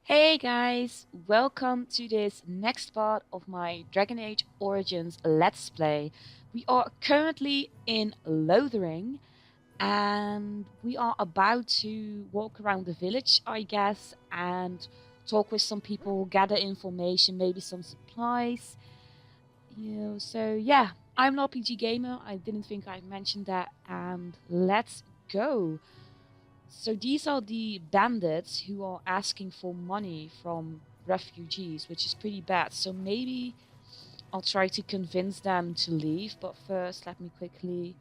Hey guys, welcome to this next part of my Dragon Age Origins Let's Play. We are currently in Lothering and we are about to walk around the village, I guess, and talk with some people, gather information, maybe some supplies. So yeah, I'm an RPG gamer. I didn't think I mentioned that, and let's go. So these are the bandits who are asking for money from refugees, which is pretty bad. So maybe I'll try to convince them to leave, but first let me quickly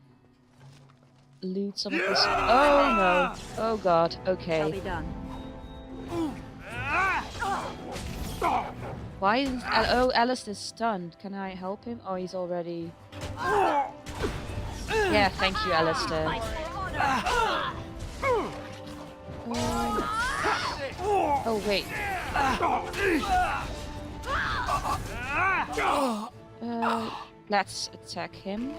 loot some of this. Oh no! Oh god, Shall okay. be done. Why is Alistair stunned? Can I help him? Oh, he's already... Yeah, thank you, Alistair. Oh wait. Let's attack him.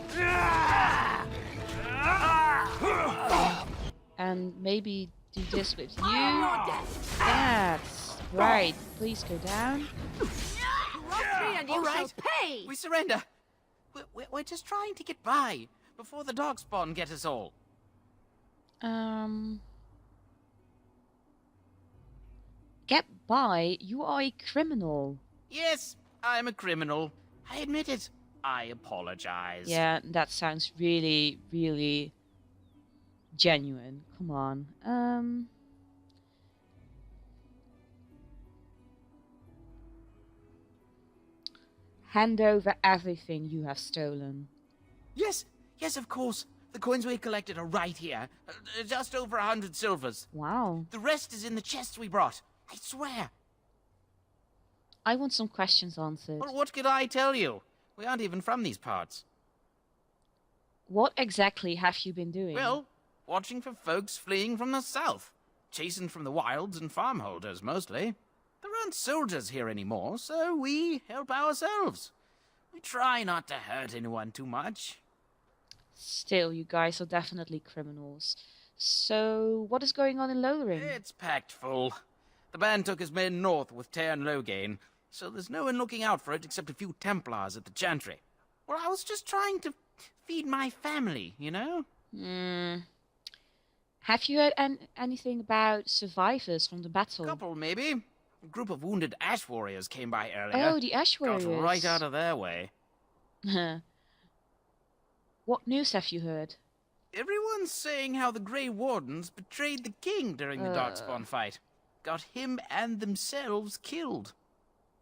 And maybe do this with you. That's right. Please go down. And you shall pay! We surrender. We're just trying to get by before the darkspawn get us all. Get by? You are a criminal. Yes, I'm a criminal. I admit it. I apologize. Yeah, that sounds really, really genuine. Come on. Hand over everything you have stolen. Yes, of course. The coins we collected are right here. Just over 100 silvers. Wow. The rest is in the chest we brought. I swear. I want some questions answered. Well, what could I tell you? We aren't even from these parts. What exactly have you been doing? Well, watching for folks fleeing from the south. Chasing from the wilds and farmholders, mostly. There aren't soldiers here anymore, so we help ourselves. We try not to hurt anyone too much. Still, you guys are definitely criminals. So, what is going on in Lothering? It's packed full. The band took his men north with Tear and Loghain, so there's no one looking out for it except a few Templars at the Chantry. Well, I was just trying to feed my family, you know? Have you heard anything about survivors from the battle? Couple, maybe. A group of wounded Ash Warriors came by earlier. Oh, the Ash Warriors. Got right out of their way. What news have you heard? Everyone's saying how the Grey Wardens betrayed the king during the Darkspawn fight. Got him and themselves killed.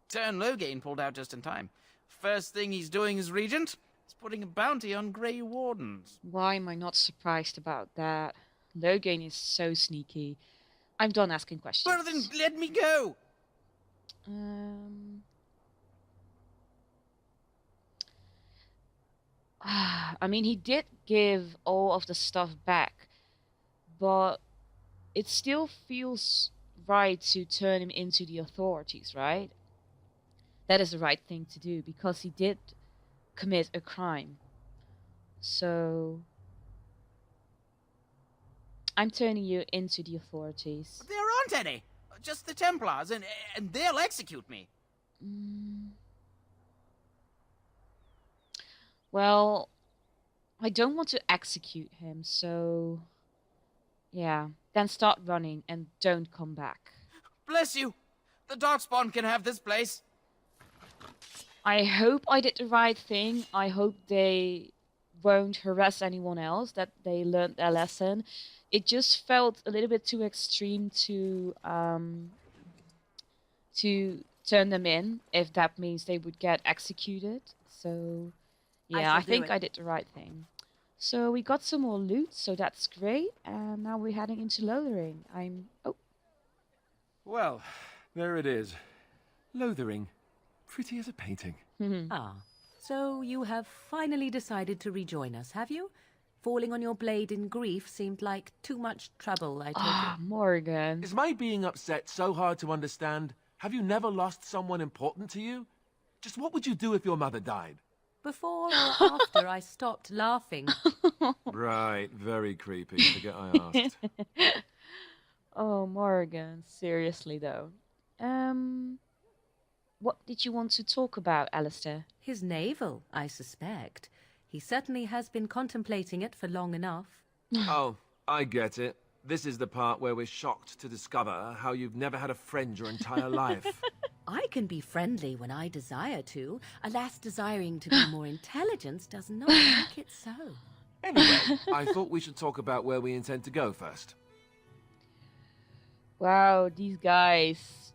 Turn Loghain pulled out just in time. First thing he's doing as regent is putting a bounty on Grey Wardens. Why am I not surprised about that? Loghain is so sneaky. I'm done asking questions. Well, then let me go! I mean, he did give all of the stuff back, but it still feels right to turn him into the authorities, right? That is the right thing to do, because he did commit a crime. So, I'm turning you into the authorities. But there aren't any. Just the Templars, and they'll execute me. Well, I don't want to execute him, so... Yeah, then start running and don't come back. Bless you. The Darkspawn can have this place. I hope I did the right thing. I hope they won't harass anyone else, that they learned their lesson. It just felt a little bit too extreme to turn them in, if that means they would get executed. So, yeah, I think I did the right thing. So we got some more loot, so that's great. And now we're heading into Lothering. Oh. Well, there it is. Lothering. Pretty as a painting. Ah, so you have finally decided to rejoin us, have you? Falling on your blade in grief seemed like too much trouble, I take it. Morgan. Is my being upset so hard to understand? Have you never lost someone important to you? Just what would you do if your mother died? Before or after I stopped laughing. Right, very creepy. Forget I asked. Oh, Morgan. Seriously, though. What did you want to talk about, Alistair? His navel, I suspect. He certainly has been contemplating it for long enough. Oh, I get it. This is the part where we're shocked to discover how you've never had a friend your entire life. I can be friendly when I desire to. Alas, desiring to be more intelligent does not make it so. Anyway, I thought we should talk about where we intend to go first. Wow, these guys,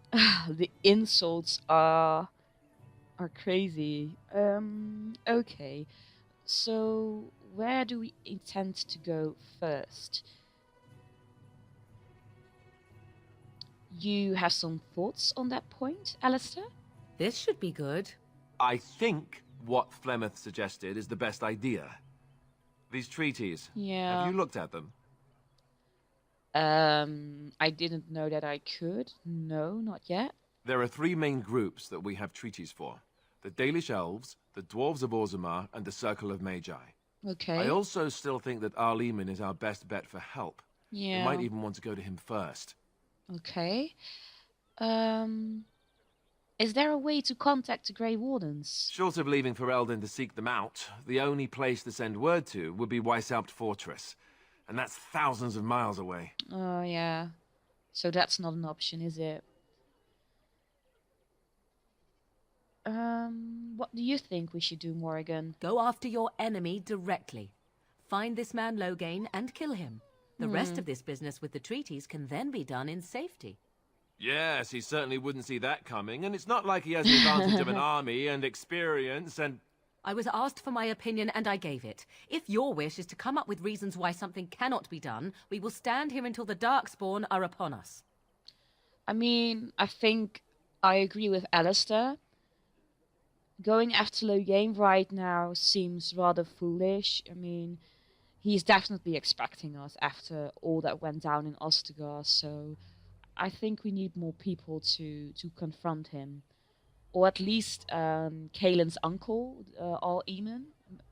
the insults are crazy. Okay. So, where do we intend to go first? You have some thoughts on that point, Alistair? This should be good. I think what Flemeth suggested is the best idea. These treaties. Yeah. Have you looked at them? I didn't know that I could. No, not yet. There are three main groups that we have treaties for. The Dalish Elves, the Dwarves of Orzammar, and the Circle of Magi. Okay. I also still think that Arleman is our best bet for help. Yeah. We might even want to go to him first. Okay. Is there a way to contact the Grey Wardens? Short of leaving Ferelden to seek them out, the only place to send word to would be Weishaupt Fortress. And that's thousands of miles away. Oh, yeah. So that's not an option, is it? What do you think we should do, Morrigan? Go after your enemy directly. Find this man Loghain and kill him. The rest of this business with the treaties can then be done in safety. Yes, he certainly wouldn't see that coming, and it's not like he has the advantage of an army and experience and... I was asked for my opinion and I gave it. If your wish is to come up with reasons why something cannot be done, we will stand here until the Darkspawn are upon us. I mean, I think I agree with Alistair. Going after Loghain right now seems rather foolish. I mean, he's definitely expecting us after all that went down in Ostagar, so I think we need more people to confront him. Or at least Kaelin's uncle, Al-Eamon,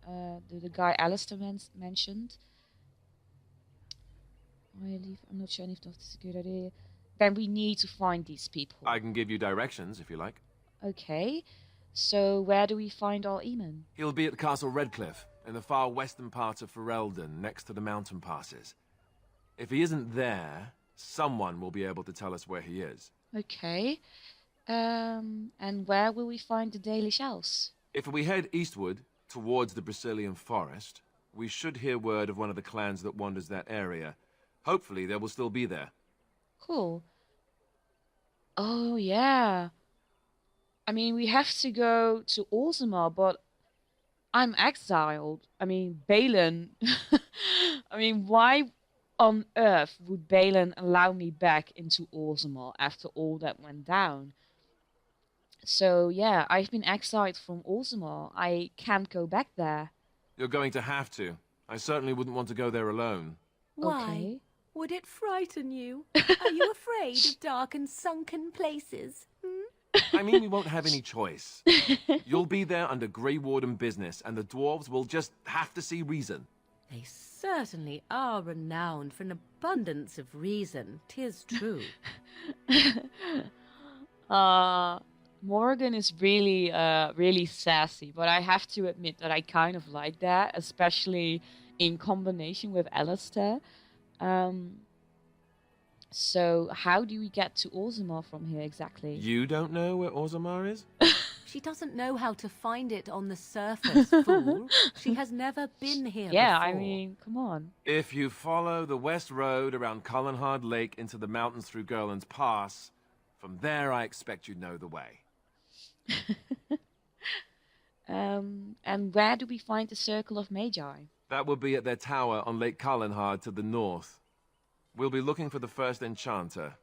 the guy Alistair mentioned. I'm not sure if that's a good idea. Then we need to find these people. I can give you directions, if you like. Okay. So where do we find Al-Eamon? He'll be at Castle Redcliffe, in the far western part of Ferelden, next to the mountain passes. If he isn't there, someone will be able to tell us where he is. Okay. And where will we find the Dalish Elves? If we head eastward, towards the Brazilian forest, we should hear word of one of the clans that wanders that area. Hopefully they will still be there. Cool. Oh, yeah. I mean, we have to go to Orzammar, but I'm exiled. I mean, Balin... I mean, why on earth would Balin allow me back into Orzammar after all that went down? So, yeah, I've been exiled from Orzammar. I can't go back there. You're going to have to. I certainly wouldn't want to go there alone. Why? Okay. Would it frighten you? Are you afraid of dark and sunken places? I mean, we won't have any choice. You'll be there under Grey Warden business, and the dwarves will just have to see reason. They certainly are renowned for an abundance of reason, 'tis true. Morgan is really, really sassy, but I have to admit that I kind of like that, especially in combination with Alistair. So how do we get to Orzammar from here exactly? You don't know where Orzammar is? She doesn't know how to find it on the surface, fool. She has never been here Yeah, before. I mean, come on. If you follow the west road around Cullenhard Lake into the mountains through Gerland's Pass, from there I expect you know the way. And where do we find the Circle of Magi? That will be at their tower on Lake Cullenhard to the north. We'll be looking for the first enchanter,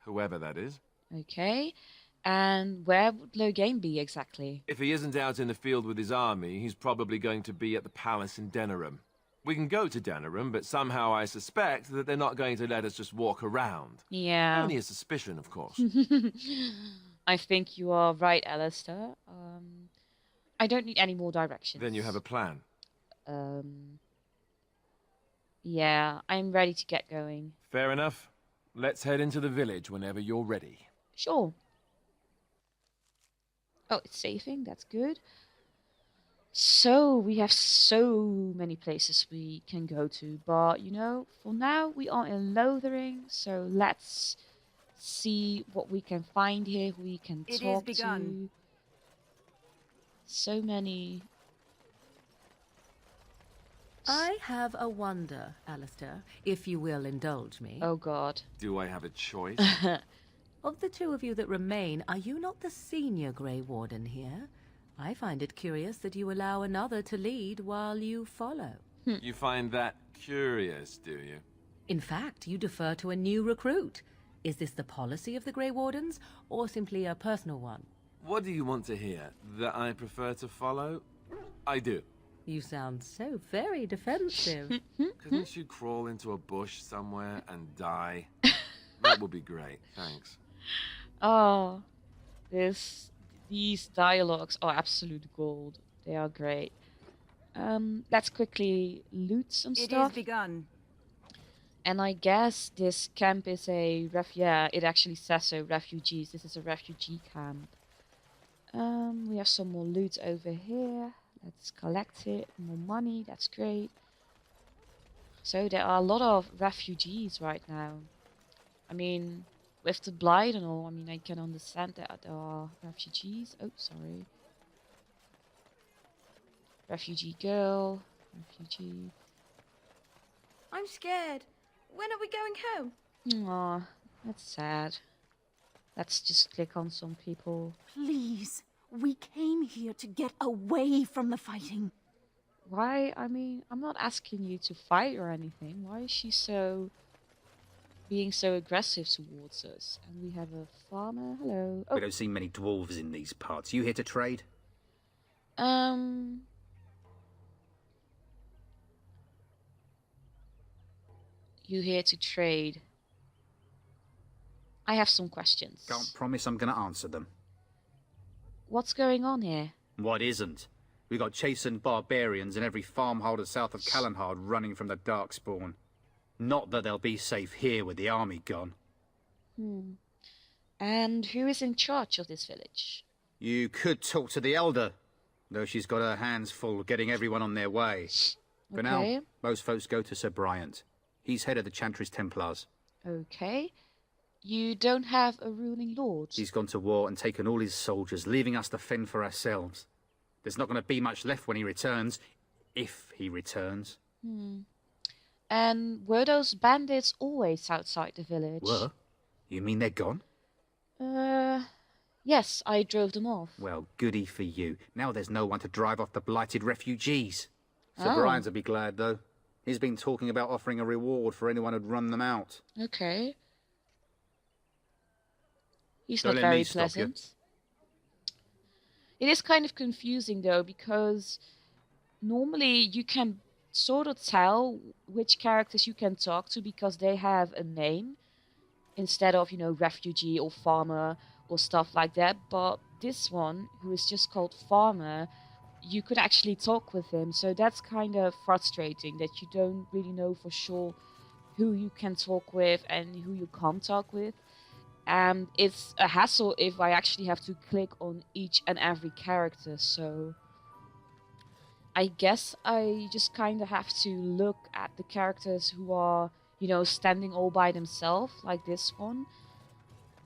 whoever that is. Okay. And where would Loghain be exactly? If he isn't out in the field with his army, he's probably going to be at the palace in Denerim. We can go to Denerim, but somehow I suspect that they're not going to let us just walk around. Yeah. Only a suspicion, of course. I think you are right, Alistair. I don't need any more directions. Then you have a plan. Yeah, I'm ready to get going. Fair enough. Let's head into the village whenever you're ready. Sure. Oh, it's saving. That's good. So we have so many places we can go to, but for now we are in Lothering, so let's see what we can find here, who we can It is talk begun. to. So many. I have a wonder, Alistair, if you will indulge me. Oh God. Do I have a choice? Of the two of you that remain, are you not the senior Grey Warden here? I find it curious that you allow another to lead while you follow. You find that curious, do you? In fact, you defer to a new recruit. Is this the policy of the Grey Wardens, or simply a personal one? What do you want to hear? That I prefer to follow? I do. You sound so very defensive. Couldn't you crawl into a bush somewhere and die? That would be great, thanks. Oh, these dialogues are absolute gold. They are great. Let's quickly loot some It stuff. is begun. And I guess this camp is yeah, it actually says so, refugees. This is a refugee camp. We have some more loot over here. Let's collect it. More money, that's great. So there are a lot of refugees right now. I mean, with the blight and all, I mean, I can understand that there are refugees. Oh, sorry. Refugee girl. Refugee. I'm scared. When are we going home? Aw, that's sad. Let's just click on some people. Please. We came here to get away from the fighting. Why? I mean, I'm not asking you to fight or anything. Why is she being so aggressive towards us? And we have a farmer. Hello. We Oh, don't see many dwarves in these parts. You here to trade? You here to trade? I have some questions. Can't promise I'm going to answer them. What's going on here? What isn't? We got chastened barbarians in every farmholder south of Callanhard running from the Darkspawn. Not that they'll be safe here with the army gone. And who is in charge of this village? You could talk to the Elder, though she's got her hands full getting everyone on their way. For Okay. now, most folks go to Sir Bryant. He's head of the Chantry's Templars. Okay. You don't have a ruling lord? He's gone to war and taken all his soldiers, leaving us to fend for ourselves. There's not going to be much left when he returns, if he returns. And were those bandits always outside the village? Were? You mean they're gone? Yes, I drove them off. Well, goody for you. Now there's no one to drive off the blighted refugees. Sir Oh. Brian'll be glad, though. He's been talking about offering a reward for anyone who'd run them out. Okay. He's Don't not let me very stop you. pleasant. It is kind of confusing though, because normally you can sort of tell which characters you can talk to because they have a name instead of, refugee or farmer or stuff like that. But this one, who is just called Farmer, you could actually talk with him. So that's kind of frustrating that you don't really know for sure who you can talk with and who you can't talk with. And it's a hassle if I actually have to click on each and every character, so I guess I just kind of have to look at the characters who are, standing all by themselves, like this one,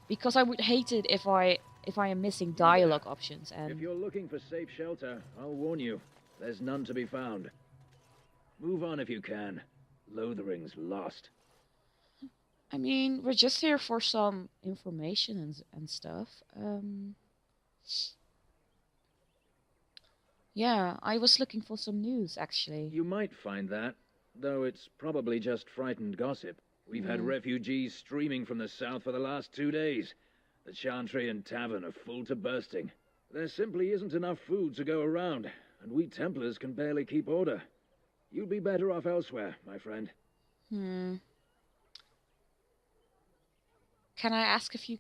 because I would hate it if I am missing dialogue options. If And you're looking for safe shelter, I'll warn you, there's none to be found. Move on if you can. Lothering's lost. I mean, we're just here for some information and stuff. Yeah, I was looking for some news, actually. You might find that, though it's probably just frightened gossip. We've had refugees streaming from the south for the last 2 days. The Chantry and Tavern are full to bursting. There simply isn't enough food to go around, and we Templars can barely keep order. You'd be better off elsewhere, my friend. Can I ask a few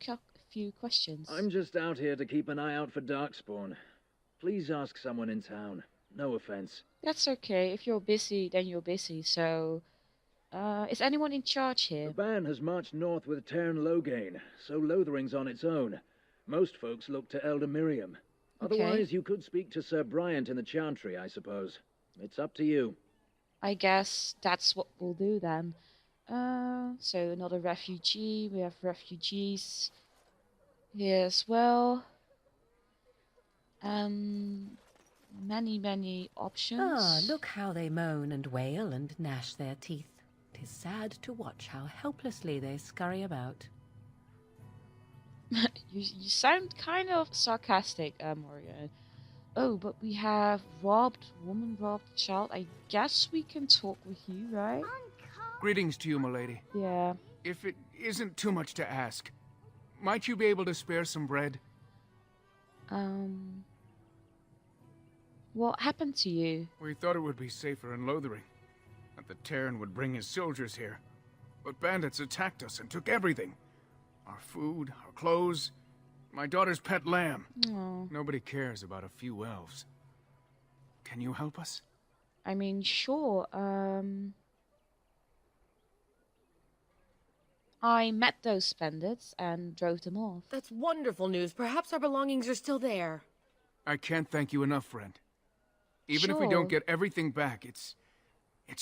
questions? I'm just out here to keep an eye out for Darkspawn. Please ask someone in town. No offense. That's okay. If you're busy, then you're busy. So, is anyone in charge The here? band has marched north with Tern Logain, so Lothering's on its own. Most folks look to Elder Miriam. Otherwise, you could speak to Sir Bryant in the Chantry, I suppose. It's up to you. I guess that's what we'll do then. So another refugee. We have refugees here as well. Many options. Ah, look how they moan and wail and gnash their teeth. 'Tis sad to watch how helplessly they scurry about. You sound kind of sarcastic, Mario. Oh, but we have woman robbed child. I guess we can talk with you, right? Greetings to you, milady. Yeah. If it isn't too much to ask, might you be able to spare some bread? What happened to you? We thought it would be safer in Lothering, that the Terran would bring his soldiers here. But bandits attacked us and took everything. Our food, our clothes, my daughter's pet lamb. Oh. Nobody cares about a few elves. Can you help us? I mean, sure. I met those bandits and drove them off. That's wonderful news. Perhaps our belongings are still there. I can't thank you enough, friend. Even if we Sure. don't get everything back, it's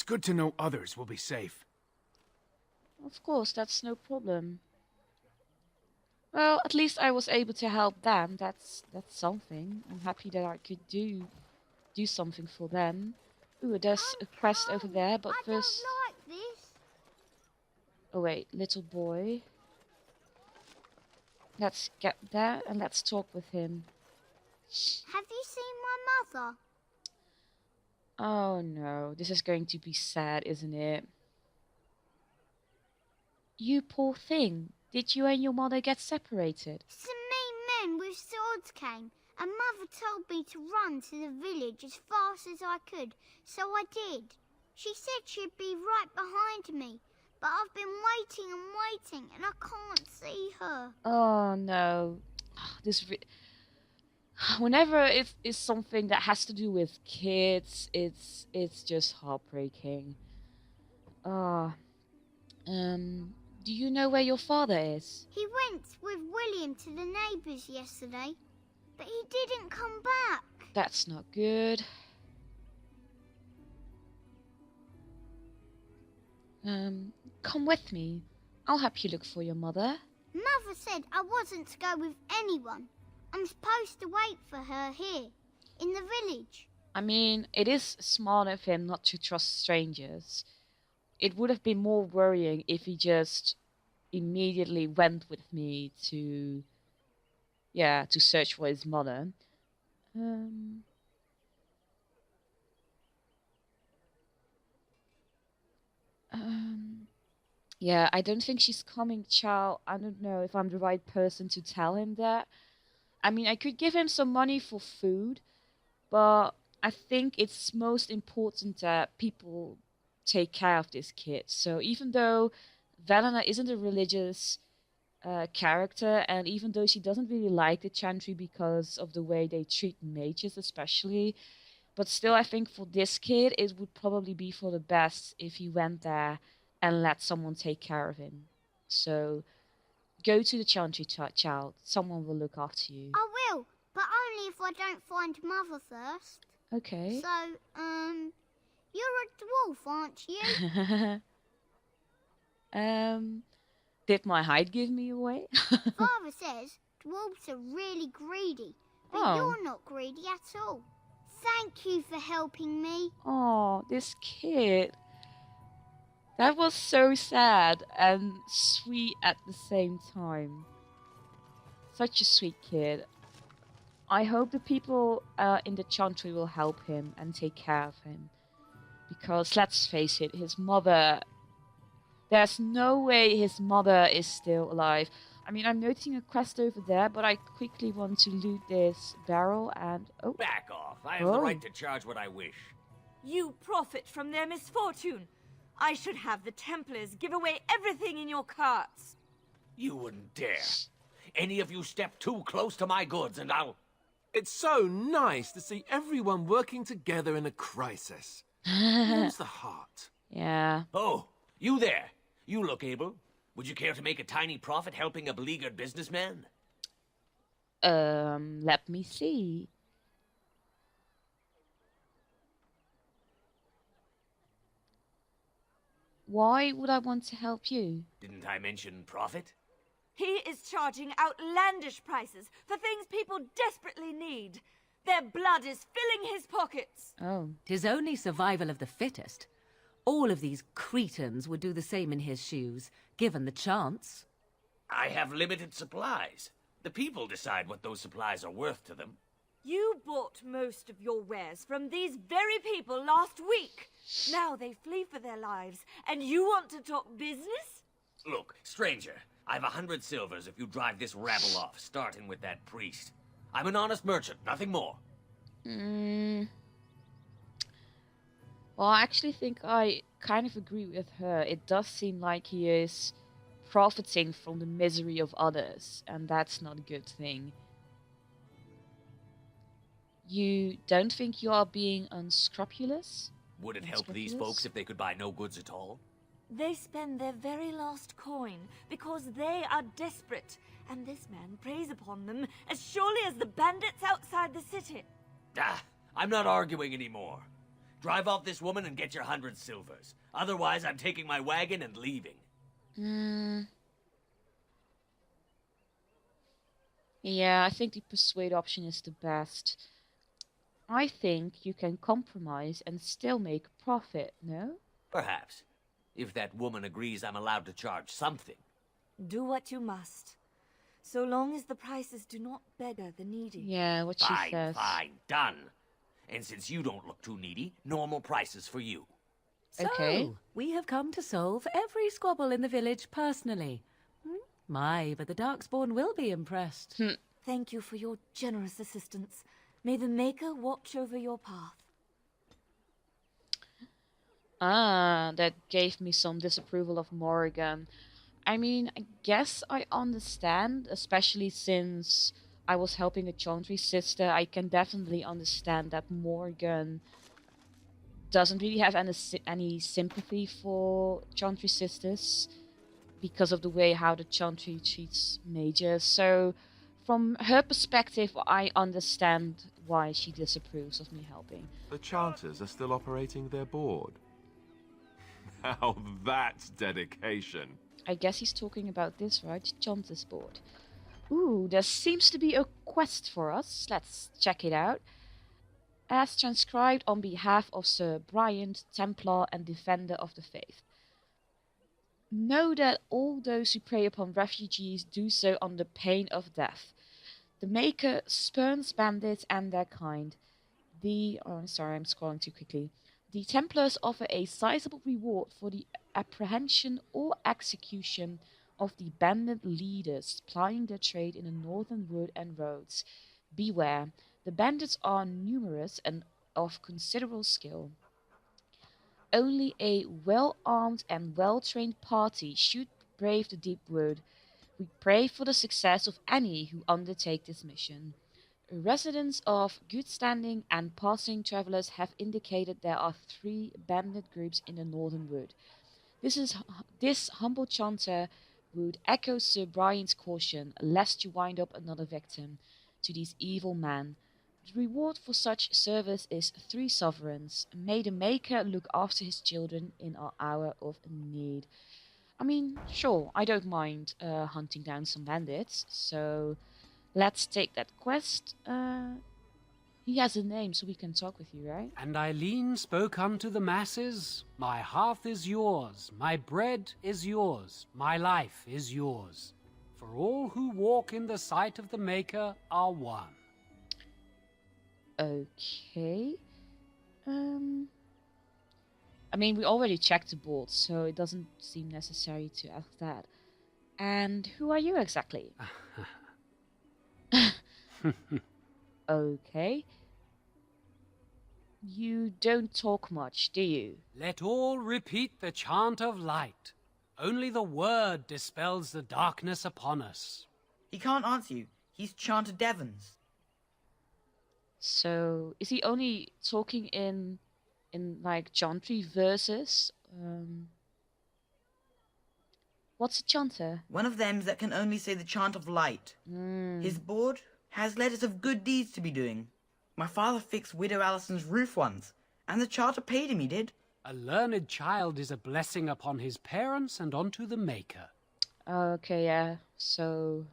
good to know others will be safe. Of course, that's no problem. Well, at least I was able to help them. That's something. I'm happy that I could do something for them. Ooh, there's a quest over there, but first... I don't like this. Oh wait, little boy. Let's get there and let's talk with him. Have you seen my mother? Oh no, this is going to be sad, isn't it? You poor thing. Did you and your mother get separated? Some mean men with swords came, and Mother told me to run to the village as fast as I could, so I did. She said she'd be right behind me, but I've been waiting, and I can't see her. Oh no. Whenever it's something that has to do with kids, it's just heartbreaking. Do you know where your father is? He went with William to the neighbours yesterday, but he didn't come back. That's not good. Come with me. I'll help you look for your mother. Mother said I wasn't to go with anyone. I'm supposed to wait for her here, in the village. I mean, it is smart of him not to trust strangers. It would have been more worrying if he just immediately went with me to search for his mother. Yeah, I don't think she's coming, Chow. I don't know if I'm the right person to tell him that. I mean, I could give him some money for food, but I think it's most important that people take care of this kid. So even though Valena isn't a religious character, and even though she doesn't really like the Chantry because of the way they treat mages especially, but still I think for this kid it would probably be for the best if he went there and let someone take care of him. So go to the Chantry, child. Someone will look after you. I will, but only if I don't find Mother first. Okay. So, you're a dwarf, aren't you? Did my height give me away? Father says dwarves are really greedy, but Oh. you're not greedy at all. Thank you for helping me. Oh, this kid. That was so sad and sweet at the same time. Such a sweet kid. I hope the people in the Chantry will help him and take care of him. Because let's face it, his mother... There's no way his mother is still alive. I mean, I'm noticing a quest over there, but I quickly want to loot this barrel and... Oh, Back off. I have Oh. the right to charge what I wish. You profit from their misfortune. I should have the Templars give away everything in your carts. You wouldn't dare. Any of you step too close to my goods and I'll... It's so nice to see everyone working together in a crisis. Warms the heart. yeah. Oh, you there. You look able. Would you care to make a tiny profit helping a beleaguered businessman? Let me see. Why would I want to help you? Didn't I mention profit? He is charging outlandish prices for things people desperately need. Their blood is filling his pockets. Oh. 'Tis only survival of the fittest. All of these cretins would do the same in his shoes, given the chance. I have limited supplies. The people decide what those supplies are worth to them. You bought most of your wares from these very people last week. Now they flee for their lives, and you want to talk business? Look, stranger, I've 100 silvers if you drive this rabble off, starting with that priest. I'm an honest merchant, nothing more. Well, I actually think I kind of agree with her. It does seem like he is profiting from the misery of others, and that's not a good thing. You don't think you are being unscrupulous? Would it help these Unscrupulous? folks if they could buy no goods at all? They spend their very last coin because they are desperate, and this man preys upon them as surely as the bandits outside the city. Ah, I'm not arguing anymore. Drive off this woman and get your 100 silvers. Otherwise, I'm taking my wagon and leaving. Yeah, I think the persuade option is the best. I think you can compromise and still make a profit, no? Perhaps. If that woman agrees I'm allowed to charge something. Do what you must, so long as the prices do not beggar the needy. Yeah, what she Fine, says. fine, done. And since you don't look too needy, normal prices for you. Okay. So, we have come to solve every squabble in the village personally. My, but the Darkspawn will be impressed. Thank you for your generous assistance. May the Maker watch over your path. Ah, that gave me some disapproval of Morrigan. I mean, I guess I understand, especially since I was helping a Chauntry sister. I can definitely understand that Morgan doesn't really have any sympathy for Chauntry sisters because of the way how the Chauntry treats mages. So, from her perspective, I understand why she disapproves of me helping. The Chanters are still operating their board. Now that's dedication. I guess he's talking about this, right? Chanter's board. Ooh, there seems to be a quest for us. Let's check it out. As transcribed on behalf of Sir Brian, Templar and Defender of the Faith. Know that all those who prey upon refugees do so under pain of death. The Maker spurns bandits and their kind. Oh, sorry, I'm scrolling too quickly. The Templars offer a sizable reward for the apprehension or execution of the bandit leaders plying their trade in the northern wood and roads. Beware, the bandits are numerous and of considerable skill. Only a well-armed and well-trained party should brave the deep wood. We pray for the success of any who undertake this mission. Residents of good standing and passing travelers have indicated there are 3 bandit groups in the northern wood. This humble chanter would echo Sir Brian's caution, lest you wind up another victim to these evil men. The reward for such service is 3 sovereigns. May the Maker look after his children in our hour of need. I mean, sure, I don't mind hunting down some bandits, so let's take that quest. He has a name, so we can talk with you, right? And Eileen spoke unto the masses, my hearth is yours, my bread is yours, my life is yours. For all who walk in the sight of the Maker are one. Okay. I mean, we already checked the board, so it doesn't seem necessary to ask that. And who are you exactly? Okay. You don't talk much, do you? Let all repeat the chant of light. Only the word dispels the darkness upon us. He can't answer you. He's Chanter Devons. So, is he only talking in like Chantry verses? What's a chanter? One of them that can only say the chant of light. His board, has letters of good deeds to be doing. My father fixed Widow Alison's roof once, and the charter paid him, he did. A learned child is a blessing upon his parents and onto the Maker. Okay, yeah. So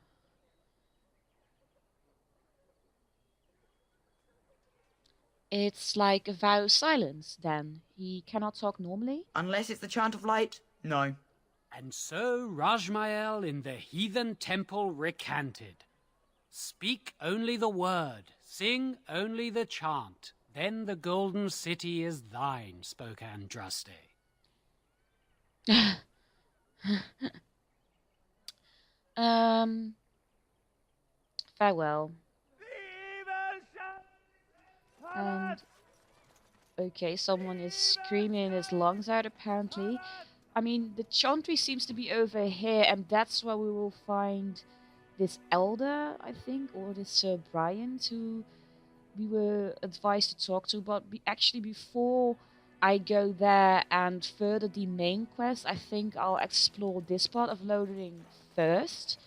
it's like a vow of silence, then. He cannot talk normally? Unless it's the chant of light, no. And so Rajmael in the heathen temple recanted. Speak only the word, sing only the chant, then the golden city is thine, spoke Andraste. Farewell. And okay, someone is screaming his lungs out apparently. I mean, the chantry seems to be over here, and that's where we will find this elder, I think, or this Sir Brian, who we were advised to talk to. But actually, before I go there and further the main quest, I think I'll explore this part of Lothering first.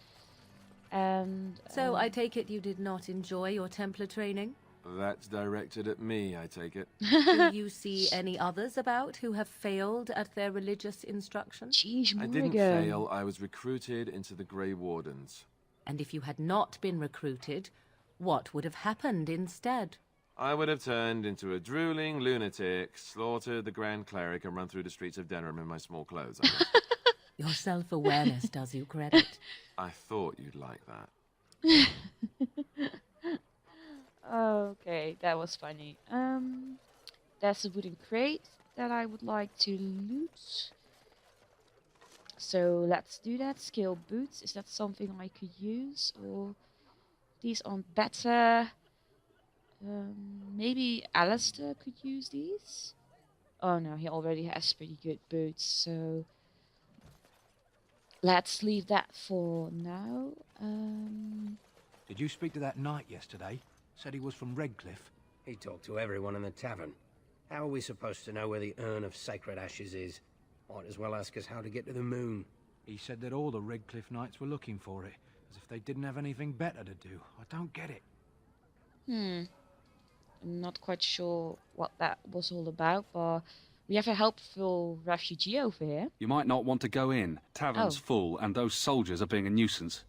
And So I take it you did not enjoy your Templar training? That's directed at me, I take it. Do you see any others about who have failed at their religious instruction? Jeez, I didn't fail, I was recruited into the Grey Wardens. And if you had not been recruited, what would have happened instead? I would have turned into a drooling lunatic, slaughtered the Grand Cleric, and run through the streets of Denerim in my small clothes. Your self-awareness does you credit. I thought you'd like that. Okay, that was funny. There's a wooden crate that I would like to loot. So let's do that. Scale boots. Is that something I could use? Or these aren't better. Maybe Alistair could use these? Oh no, he already has pretty good boots, so let's leave that for now. Did you speak to that knight yesterday? Said he was from Redcliffe. He talked to everyone in the tavern. How are we supposed to know where the urn of sacred ashes is? Might as well ask us how to get to the moon. He said that all the Redcliffe knights were looking for it, as if they didn't have anything better to do. I don't get it. I'm not quite sure what that was all about, but we have a helpful refugee over here. You might not want to go in. Tavern's full, and those soldiers are being a nuisance.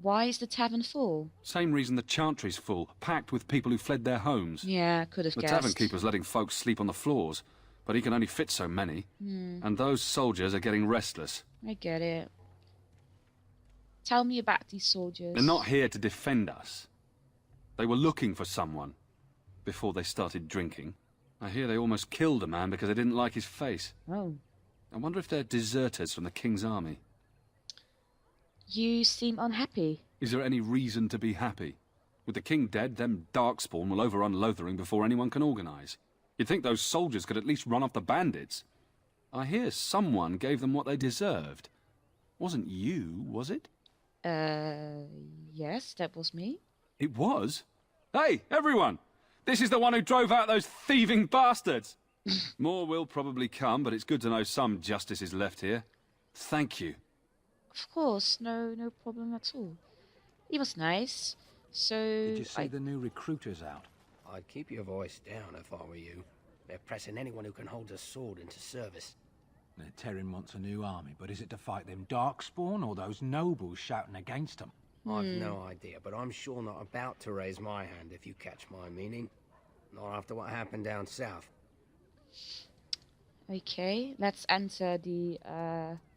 Why is the tavern full? Same reason the chantry's full, packed with people who fled their homes. Yeah, could have The guessed. tavern keeper's letting folks sleep on the floors, but he can only fit so many. And those soldiers are getting restless. I get it. Tell me about these soldiers. They're not here to defend us. They were looking for someone before they started drinking. I hear they almost killed a man because they didn't like his face. Oh. I wonder if they're deserters from the King's army. You seem unhappy. Is there any reason to be happy? With the king dead, them Darkspawn will overrun Lothering before anyone can organise. You'd think those soldiers could at least run off the bandits. I hear someone gave them what they deserved. Wasn't you, was it? Yes, that was me. It was? Hey, everyone! This is the one who drove out those thieving bastards! More will probably come, but it's good to know some justice is left here. Thank you. Of course, no problem at all. He was nice, so... Did you see the new recruiters out? I'd keep your voice down if I were you. They're pressing anyone who can hold a sword into service. Terran wants a new army, but is it to fight them Darkspawn or those nobles shouting against them? I've no idea, but I'm sure not about to raise my hand if you catch my meaning. Not after what happened down south. Okay, let's enter the,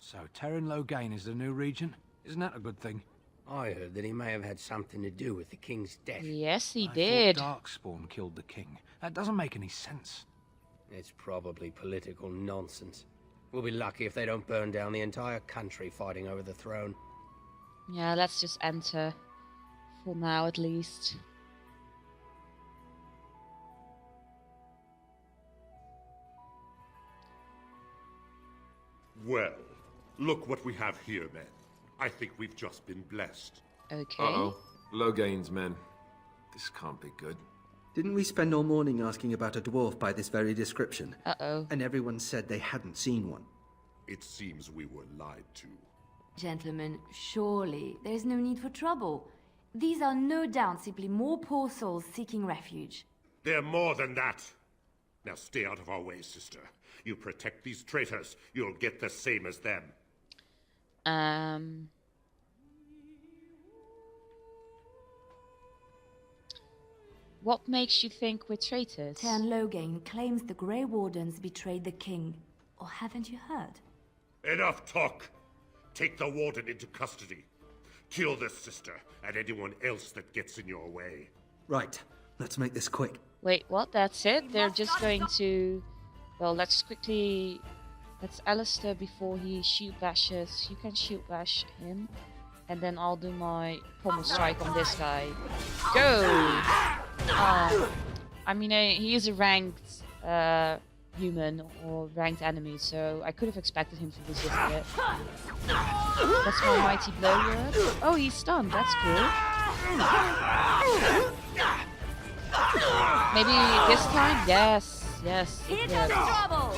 So Terran Loghain is the new regent? Isn't that a good thing? I heard that he may have had something to do with the king's death. Yes, he I did. thought Darkspawn killed the king. That doesn't make any sense. It's probably political nonsense. We'll be lucky if they don't burn down the entire country fighting over the throne. Yeah, let's just enter. For now, at least. Well, look what we have here, men. I think we've just been blessed. Okay. Uh-oh. Loghain's men. This can't be good. Didn't we spend all morning asking about a dwarf by this very description? Uh-oh. And everyone said they hadn't seen one. It seems we were lied to. Gentlemen, surely there's no need for trouble. These are no doubt simply more poor souls seeking refuge. They're more than that. Now stay out of our way, sister. You protect these traitors, you'll get the same as them. What makes you think we're traitors? Tern Loghain claims the Grey Wardens betrayed the king. Or haven't you heard? Enough talk! Take the warden into custody. Kill this sister and anyone else that gets in your way. Right, let's make this quick. Wait, what? That's it? They're just going to... Well, let's quickly... That's Alistair before he shield bashes. You can shield bash him. And then I'll do my pommel strike on this guy. Go! I mean, he is a ranked human or ranked enemy, so I could have expected him to resist it. That's my mighty blow word. Oh, he's stunned. That's cool. Maybe this time? Yes. Yes. Here comes trouble!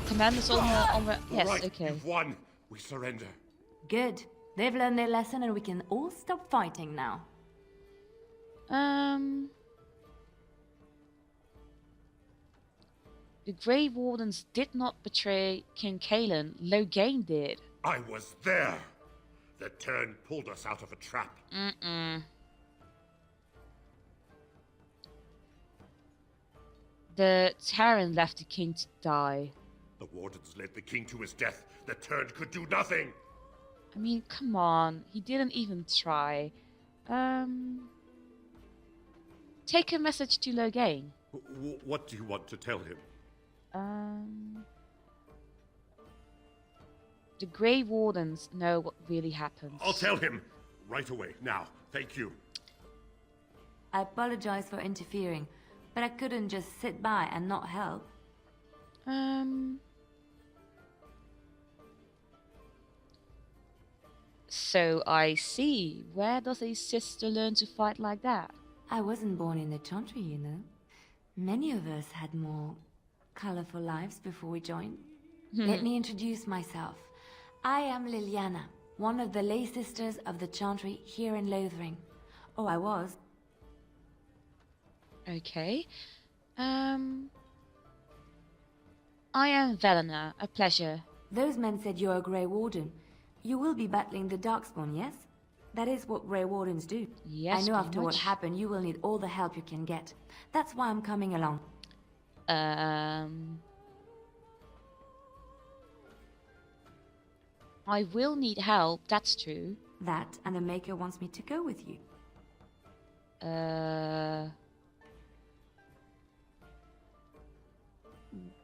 Commander's on the... Yes, Right, okay. you've won. We surrender. Good. They've learned their lesson and we can all stop fighting now. The Grey Wardens did not betray King Kalen. Loghain did. I was there. The Tern pulled us out of a trap. The Terran left the king to die. The wardens led the king to his death. The Tern could do nothing. I mean, come on. He didn't even try. Take a message to Loghain. What do you want to tell him? The Grey Wardens know what really happened. I'll tell him. Right away, now. Thank you. I apologize for interfering, but I couldn't just sit by and not help. So I see. Where does a sister learn to fight like that? I wasn't born in the Chantry, you know. Many of us had more colorful lives before we joined. Let me introduce myself. I am Liliana, one of the lay sisters of the Chantry here in Lothering. Oh, I was. Okay. I am Velena. A pleasure. Those men said you're a Grey Warden. You will be battling the Darkspawn, yes? That is what Grey Wardens do. Yes, I know pretty after what much. happened, you will need all the help you can get. That's why I'm coming along. I will need help, that's true. That, and the Maker wants me to go with you.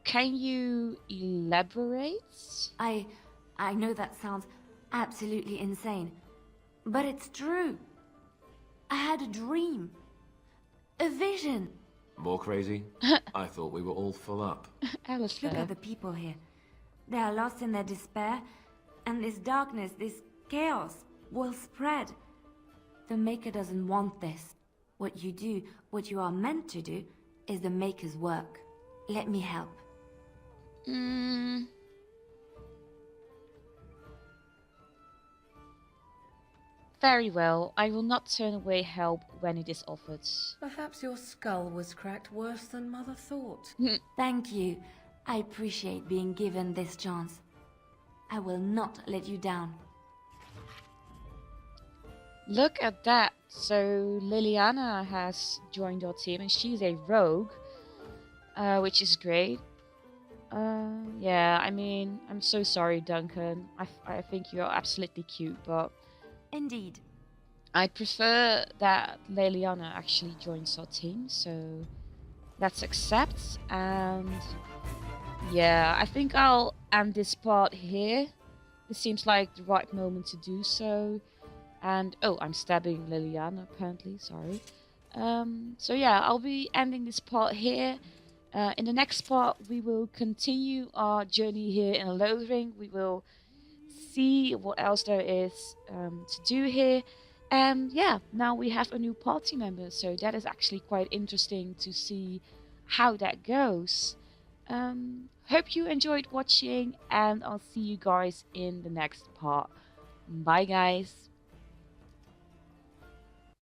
Can you elaborate? I know that sounds absolutely insane, but it's true. I had a dream. A vision. More crazy? I thought we were all full up. Alistair. Look at the people here. They are lost in their despair, and this darkness, this chaos, will spread. The Maker doesn't want this. What you do, what you are meant to do, is the Maker's work. Let me help. Very well. I will not turn away help when it is offered. Perhaps your skull was cracked worse than Mother thought. Thank you. I appreciate being given this chance. I will not let you down. Look at that. So Liliana has joined our team and she's a rogue, which is great. Yeah, I mean, I'm so sorry, Duncan. I think you're absolutely cute, but... Indeed. I prefer that Liliana actually joins our team, so let's accept. And yeah, I think I'll end this part here. It seems like the right moment to do so. And oh, I'm stabbing Liliana apparently, sorry. So yeah, I'll be ending this part here. In the next part, we will continue our journey here in Lothering. We will see what else there is to do here. And yeah, now we have a new party member, so that is actually quite interesting to see how that goes. Hope you enjoyed watching, and I'll see you guys in the next part. Bye, guys.